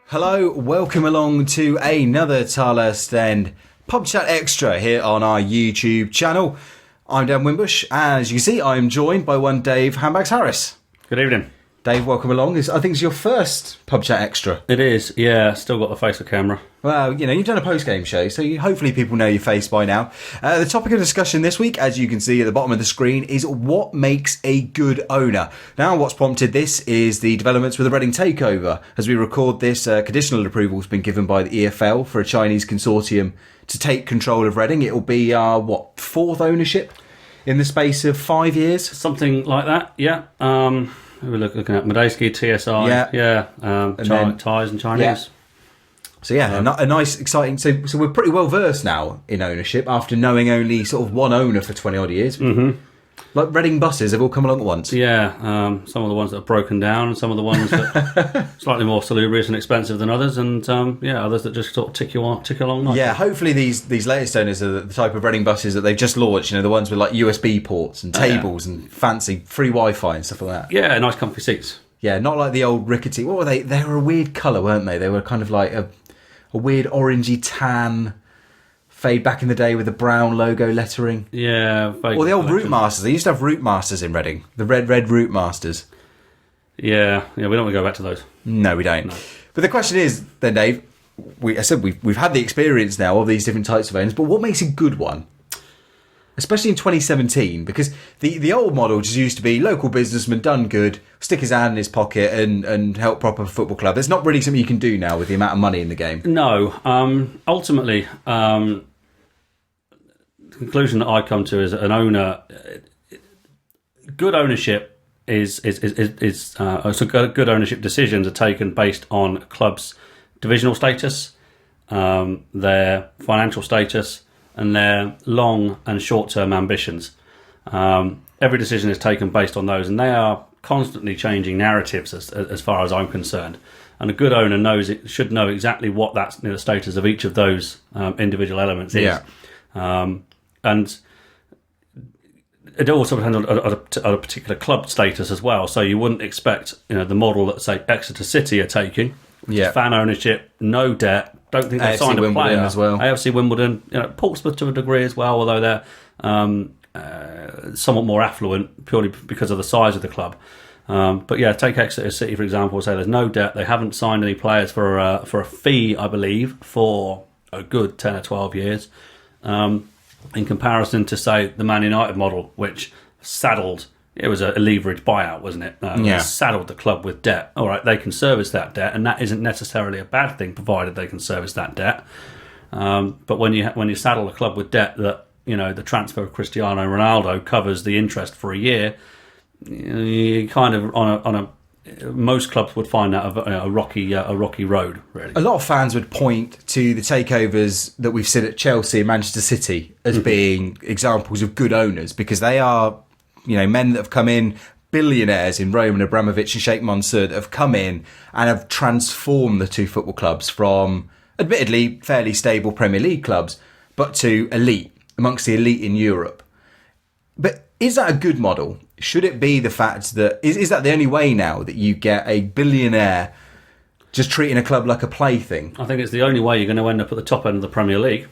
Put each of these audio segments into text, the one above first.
Hello, welcome along to another Tarlest End Pubchat Extra here on our YouTube channel. I'm Dan Wimbush, and as you can see, I'm joined by one Dave Handbags Harris. Good evening. Dave, welcome along. I think it's your first Pubchat Extra. It is, yeah. Still got the face of camera. Well, you've done a post-game show, so hopefully people know your face by now. The topic of discussion this week, as you can see at the bottom of the screen, is what makes a good owner. Now, what's prompted this is the developments with the Reading takeover. As we record this, conditional approval has been given by the EFL for a Chinese consortium to take control of Reading. It will be our, fourth ownership in the space of 5 years? Something like that, yeah. We're looking at Medeski, TSI, Ties and Chinese. Yeah. So a nice, exciting. So we're pretty well versed now in ownership after knowing only sort of one owner for 20 odd years. Mm-hmm. Like Reading buses have all come along at once. Yeah, some of the ones that are broken down, and some of the ones that are slightly more salubrious and expensive than others, and others that just sort of tick along nicely. Yeah, hopefully these latest owners are the type of Reading buses that they've just launched. The ones with like USB ports and tables and fancy free Wi-Fi and stuff like that. Yeah, nice comfy seats. Yeah, not like the old rickety. What were they? They were a weird colour, weren't they? They were kind of like a weird orangey tan fade back in the day with the brown logo lettering. Yeah. Or the old Route Masters. They used to have Route Masters in Reading. The red Route Masters. Yeah, we don't want to go back to those. No, we don't. No. But the question is, then, Dave, we've had the experience now of these different types of owners, but what makes a good one? Especially in 2017, because the old model just used to be local businessman, done good, stick his hand in his pocket and help prop up a football club. There's not really something you can do now with the amount of money in the game. No. Ultimately, the conclusion that I come to is an owner, good ownership good ownership decisions are taken based on clubs' divisional status, their financial status, and their long and short-term ambitions. Every decision is taken based on those, and they are constantly changing narratives as far as I'm concerned. And a good owner should know exactly what the status of each of those individual elements is. Yeah. And it also depends on a particular club status as well. So you wouldn't expect the model that, say, Exeter City are taking, which is fan ownership, no debt. Don't think they've signed a player as well. AFC Wimbledon, Portsmouth to a degree as well, although they're somewhat more affluent purely because of the size of the club. But yeah, take Exeter City for example. Say there's no debt. They haven't signed any players for a fee, I believe, for a good 10 or 12 years. In comparison to, say, the Man United model, which it was a leveraged buyout, wasn't it? Saddled the club with debt. All right, they can service that debt, and that isn't necessarily a bad thing, provided they can service that debt. But when you saddle a club with debt that the transfer of Cristiano Ronaldo covers the interest for a year, you kind of most clubs would find that a rocky road, really. A lot of fans would point to the takeovers that we've seen at Chelsea and Manchester City as being examples of good owners, because they are, men that have come in, billionaires in Roman Abramovich and Sheikh Mansour, that have come in and have transformed the two football clubs from, admittedly, fairly stable Premier League clubs, but to elite, amongst the elite in Europe. But is that a good model? Should it be the fact that... Is that the only way now that you get a billionaire just treating a club like a plaything? I think it's the only way you're going to end up at the top end of the Premier League.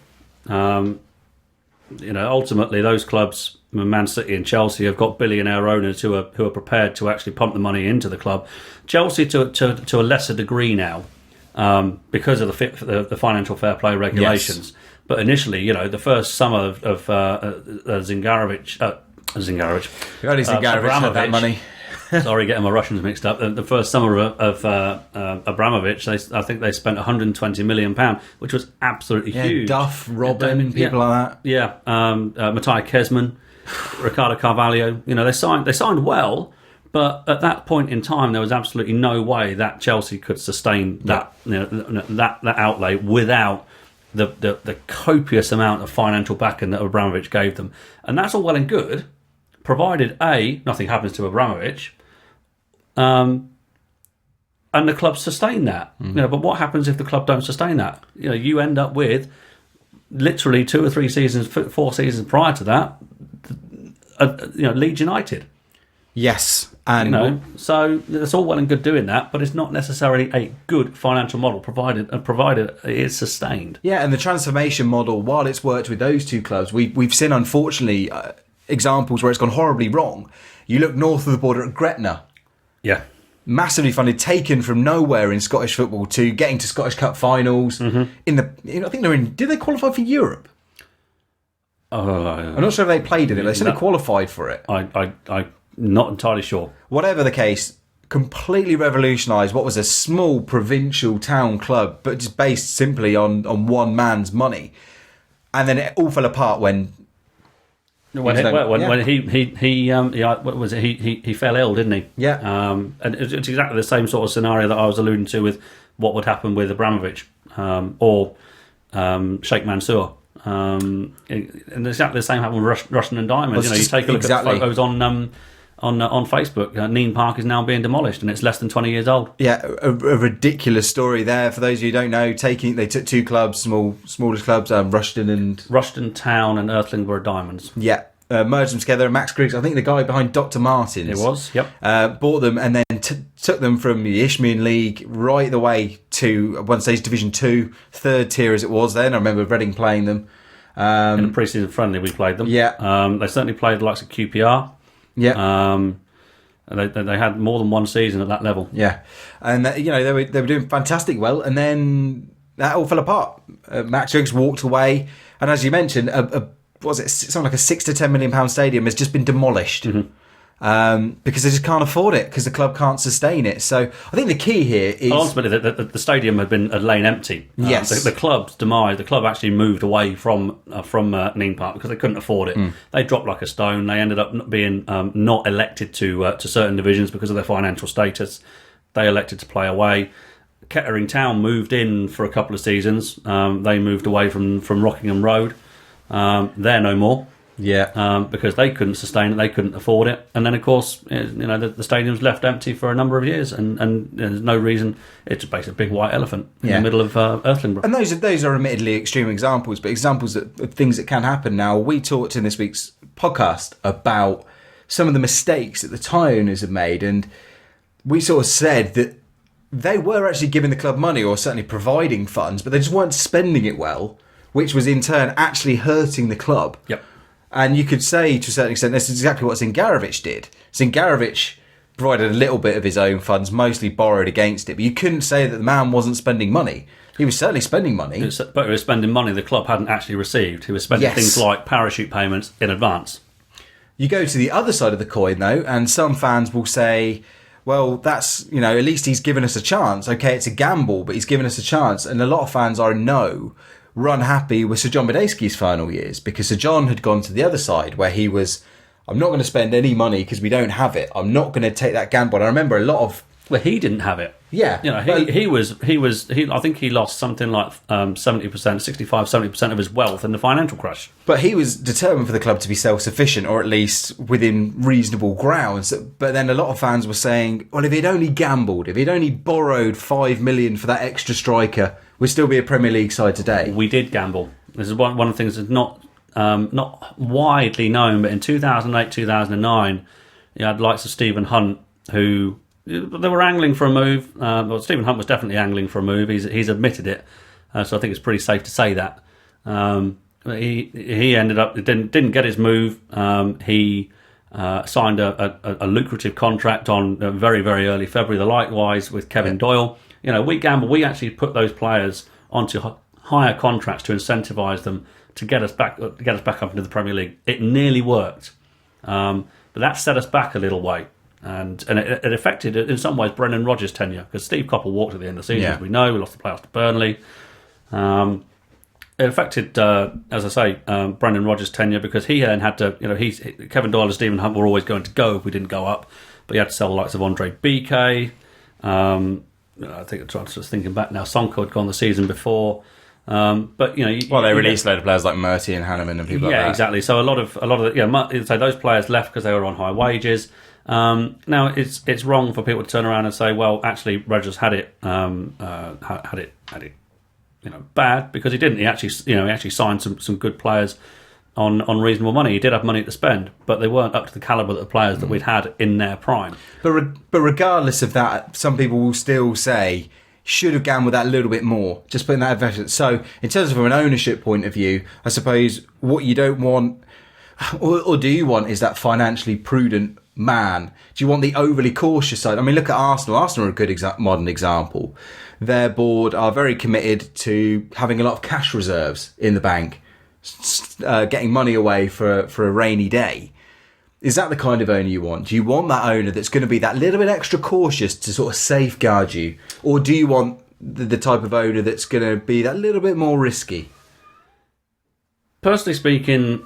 Ultimately, those clubs, Man City and Chelsea, have got billionaire owners who are prepared to actually pump the money into the club. Chelsea to a lesser degree now, because of the financial fair play regulations. Yes. But initially, the first summer of Zingarovic, only Zingarovic had that money. Sorry, getting my Russians mixed up. The first summer of Abramovich, I think they spent £120 million, which was absolutely huge. Duff, Robin, people like that. Yeah, Matthias Kesman, Ricardo Carvalho. They signed well, but at that point in time, there was absolutely no way that Chelsea could sustain that outlay without the copious amount of financial backing that Abramovich gave them. And that's all well and good, provided nothing happens to Abramovich, and the club sustain that. But what happens if the club don't sustain that? You end up with literally 2 or 3 seasons, 4 seasons prior to that, Leeds United. Yes, And so it's all well and good doing that, but it's not necessarily a good financial model provided it is sustained. Yeah, and the transformation model, while it's worked with those two clubs, we've seen, unfortunately, examples where it's gone horribly wrong. You look north of the border at Gretna. Yeah. Massively funded, taken from nowhere in Scottish football to getting to Scottish Cup finals. I think they're in. Did they qualify for Europe? I'm not sure if they played in it. They certainly qualified for it. I'm not entirely sure. Whatever the case, completely revolutionised what was a small provincial town club, but just based simply on one man's money, and then it all fell apart when he fell ill, didn't he? Yeah. And it's exactly the same sort of scenario that I was alluding to with what would happen with Abramovich or Sheikh Mansour. And exactly the same happened with Rushden and Diamonds. You take a look at the photos on Facebook. Neen Park is now being demolished, and it's less than 20 years old. Yeah, a ridiculous story there. For those of you who don't know, they took two clubs, smallest clubs, Rushden Town and Earthling Diamonds. Yeah, merged them together. Max Griggs, I think the guy behind Dr. Martens. It was, yep. Bought them and then took them from the Isthmian League right the way to one stage Division 2, third tier as it was then. I remember Reading playing them. In the pre-season friendly, we played them. Yeah. They certainly played the likes of QPR. Yeah. They had more than one season at that level. Yeah, and they were doing fantastic well, and then that all fell apart. Max Griggs walked away, and as you mentioned, something like a £6 to £10 million stadium has just been demolished. Because they just can't afford it because the club can't sustain it. So I think the key here is ultimately the stadium had lain empty. Yes, the club's demise. The club actually moved away from Neen Park because they couldn't afford it. They dropped like a stone. They ended up being not elected to certain divisions because of their financial status. They elected to play away. Kettering Town moved in for a couple of seasons. They moved away from Rockingham Road. They're no more. Yeah, because they couldn't sustain it, they couldn't afford it, and then of course, the stadium's left empty for a number of years, and there's no reason. It's just basically a big white elephant in the middle of Earthling. And those are admittedly extreme examples, but examples of things that can happen. Now, we talked in this week's podcast about some of the mistakes that the tie owners have made, and we sort of said that they were actually giving the club money, or certainly providing funds, but they just weren't spending it well, which was in turn actually hurting the club. Yep. And you could say, to a certain extent, this is exactly what Zingarovic did. Zingarovic provided a little bit of his own funds, mostly borrowed against it. But you couldn't say that the man wasn't spending money. He was certainly spending money. But he was spending money the club hadn't actually received. He was spending things like parachute payments in advance. You go to the other side of the coin, though, and some fans will say, well, that's, at least he's given us a chance. Okay, it's a gamble, but he's given us a chance. And a lot of fans are run happy with Sir John Badesky's final years, because Sir John had gone to the other side where he was, I'm not going to spend any money because we don't have it. I'm not going to take that gamble. And I remember a lot of... Well, he didn't have it. Yeah. I think he lost something like 70%, 65-70% of his wealth in the financial crash. But he was determined for the club to be self-sufficient, or at least within reasonable grounds. But then a lot of fans were saying, well, if he'd only gambled, if he'd only borrowed $5 million for that extra striker, we'd still be a Premier League side today. We did gamble. This is one of the things that's not widely known, but in 2008, 2009, you had the likes of Stephen Hunt, who... They were angling for a move. Stephen Hunt was definitely angling for a move. He's admitted it, so I think it's pretty safe to say that. He ended up didn't get his move. He signed a lucrative contract on very, very early February. Likewise with Kevin Doyle. We gamble. We actually put those players onto higher contracts to incentivise them to get us back up into the Premier League. It nearly worked, but that set us back a little way. And it affected, in some ways, Brendan Rodgers' tenure, because Steve Coppell walked at the end of the season, as we know. We lost the playoffs to Burnley. It affected, as I say, Brendan Rodgers' tenure, because he then had to, Kevin Doyle and Stephen Hunt were always going to go if we didn't go up, but he had to sell the likes of Andre BK. I think I'm just thinking back now, Sonko had gone the season before. But they released a load of players like Murty and Hanneman and people like that. Yeah, exactly. So a lot of so those players left because they were on high wages. Now it's wrong for people to turn around and say, well, actually Rodgers had it bad, because he didn't. He actually signed some good players, on reasonable money. He did have money to spend, but they weren't up to the calibre of the players that we'd had in their prime. But regardless of that, some people will still say should have gone with that a little bit more, just putting that investment. So in terms of an ownership point of view, I suppose what you don't want, or do you want, is that financially prudent man. Do you want the overly cautious side? I mean, look at Arsenal. Arsenal are a good modern example. Their board are very committed to having a lot of cash reserves in the bank, getting money away for a rainy day. Is that the kind of owner you want? Do you want that owner that's going to be that little bit extra cautious to sort of safeguard you? Or do you want the type of owner that's going to be that little bit more risky? Personally speaking,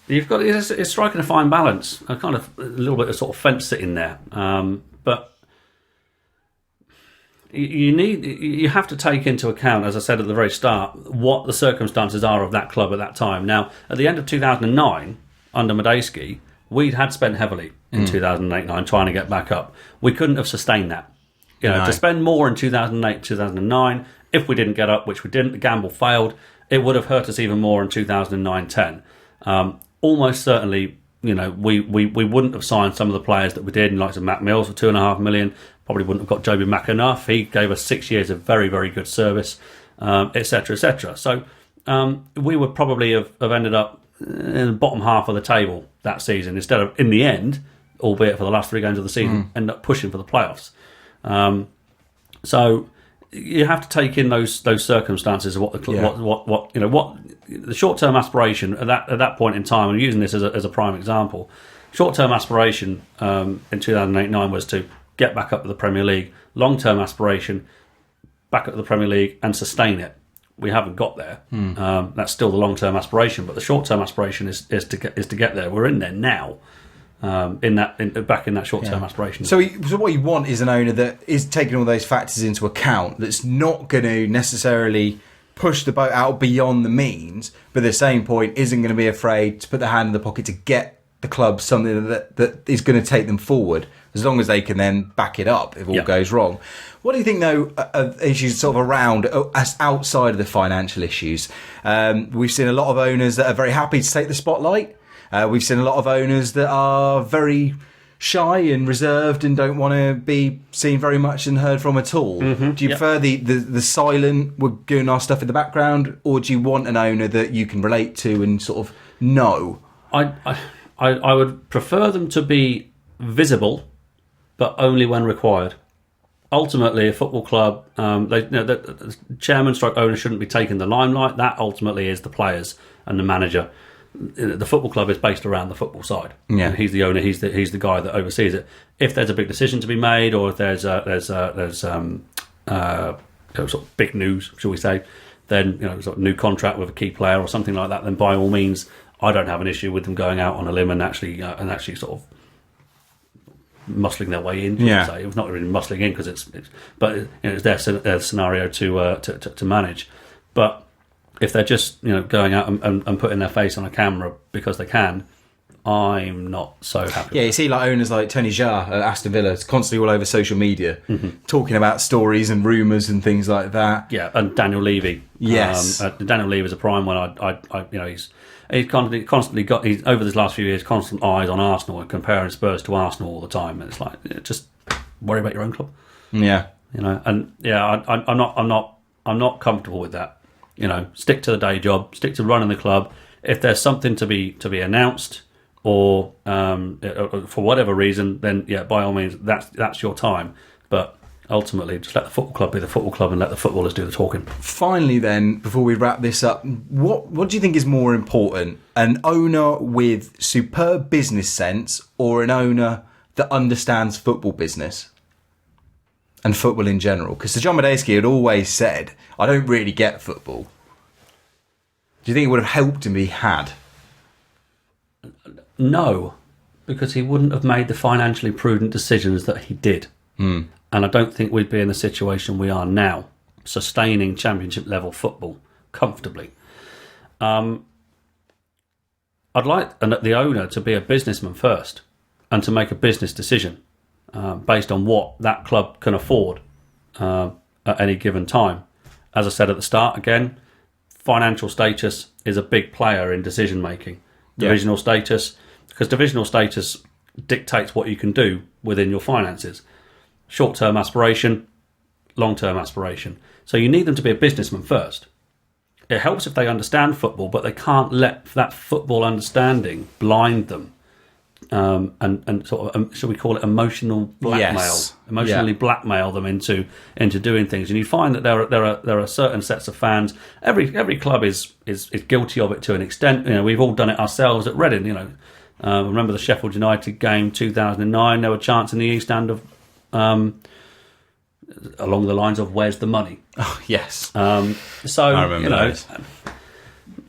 it's striking a fine balance. A kind of a little bit of sort of fence sitting there. But you have to take into account, as I said at the very start, what the circumstances are of that club at that time. Now, at the end of 2009, under Medeski, we'd had spent heavily in 2008-9 trying to get back up. We couldn't have sustained that. To spend more in 2008, 2009, if we didn't get up, which we didn't, the gamble failed, it would have hurt us even more in 2009-10. Almost certainly, we wouldn't have signed some of the players that we did, like Matt Mills for $2.5 million. Probably wouldn't have got Joby Mack enough. He gave us 6 years of very, very good service, etc., etc. So we would probably have ended up in the bottom half of the table that season instead of, in the end, albeit for the last 3 games of the season, end up pushing for the playoffs. So you have to take in those circumstances of what the short-term aspiration at that point in time. I'm using this as a prime example. Short-term aspiration in 2008-9 was to get back up to the Premier League. Long-term aspiration, back up to the Premier League and sustain it. We haven't got there. That's still the long-term aspiration, but the short-term aspiration is to get there. We're in there now. Back in that short-term aspiration. So what you want is an owner that is taking all those factors into account, that's not going to necessarily push the boat out beyond the means, but at the same point isn't going to be afraid to put their hand in the pocket to get the club something that is going to take them forward, as long as they can then back it up if all goes wrong. What do you think, though, of issues sort of around, outside of the financial issues? We've seen a lot of owners that are very happy to take the spotlight. We've seen a lot of owners that are very shy and reserved and don't want to be seen very much and heard from at all. Do you prefer the silent, we're doing our stuff in the background, or do you want an owner that you can relate to and sort of know? I would prefer them to be visible, but only when required. Ultimately, a football club, the chairman / owner shouldn't be taking the limelight. That ultimately is the players and the manager. The football club is based around the football side. Yeah, and he's the owner. He's the guy that oversees it. If there's a big decision to be made, or if there's sort of big news, shall we say, then sort of new contract with a key player or something like that, then by all means, I don't have an issue with them going out on a limb and actually sort of muscling their way in. Say. It was not really muscling in because it's their scenario to manage. But if they're just going out and putting their face on a camera because they can, I'm not so happy. Yeah, you see like owners like Tony Jaa at Aston Villa, it's constantly all over social media, talking about stories and rumours and things like that. Yeah, and Daniel Levy. Yes, Daniel Levy is a prime one. He's constantly got. He's over this last few years, constant eyes on Arsenal and comparing Spurs to Arsenal all the time. And it's like, just worry about your own club. Yeah, I'm not comfortable with that. Stick to the day job, stick to running the club. If there's something to be announced, or for whatever reason, then by all means, that's your time. But ultimately, just let the football club be the football club and let the footballers do the talking. Finally, then, before we wrap this up, what do you think is more important? An owner with superb business sense, or an owner that understands football business and football in general? Because Sir John Medeski had always said, I don't really get football. Do you think it would have helped him if he had? No, because he wouldn't have made the financially prudent decisions that he did. And I don't think we'd be in the situation we are now, sustaining championship level football comfortably. I'd like the owner to be a businessman first and to make a business decision based on what that club can afford at any given time. As I said at the start, again, financial status is a big player in decision making. Divisional status, because divisional status dictates what you can do within your finances. Short-term aspiration, long-term aspiration. So you need them to be a businessman first. It helps if they understand football, but they can't let that football understanding blind them. And sort of, shall we call it emotional blackmail? Yes. Emotionally blackmail them into doing things. And you find that there are certain sets of fans. Every club is guilty of it to an extent. You know, we've all done it ourselves at Reading. You know, remember the Sheffield United game 2009? There were chants in the East End of along the lines of "Where's the money?" Oh yes. So I remember those.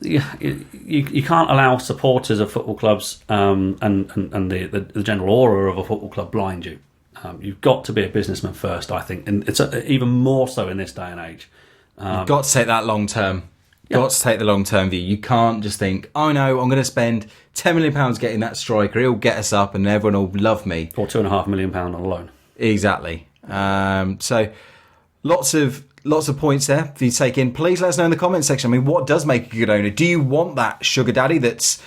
You can't allow supporters of football clubs and the general aura of a football club blind you. You've got to be a businessman first, I think, and it's even more so in this day and age. You've got to take that long term. Got to take the long term view. You can't just think, oh no, I'm going to spend £10 million getting that striker. He'll get us up, and everyone will love me. Or £2.5 million on a loan. Exactly. So lots of points there for you to take in. Please let us know in the comments section. I mean, what does make a good owner? Do you want that sugar daddy that's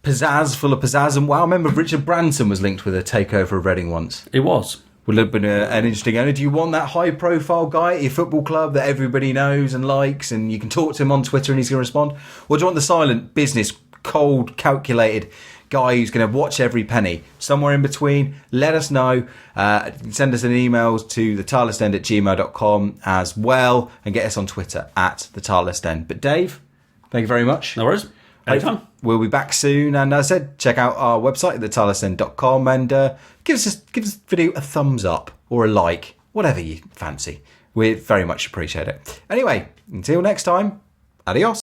pizzazz, full of pizzazz? And wow, I remember Richard Branson was linked with a takeover of Reading once. It was. Would have been an interesting owner. Do you want that high profile guy at your football club that everybody knows and likes and you can talk to him on Twitter and he's going to respond? Or do you want the silent business, cold, calculated guy who's going to watch every penny? Somewhere in between, let us know. Send us an email to thetilelessend@gmail.com as well, and get us on Twitter at thetilelessend. But Dave, thank you very much. No worries. Anytime. We'll be back soon, and as I said, check out our website at thetilelessend.com and give this video a thumbs up or a like, whatever you fancy. We very much appreciate it. Anyway, until next time, adios.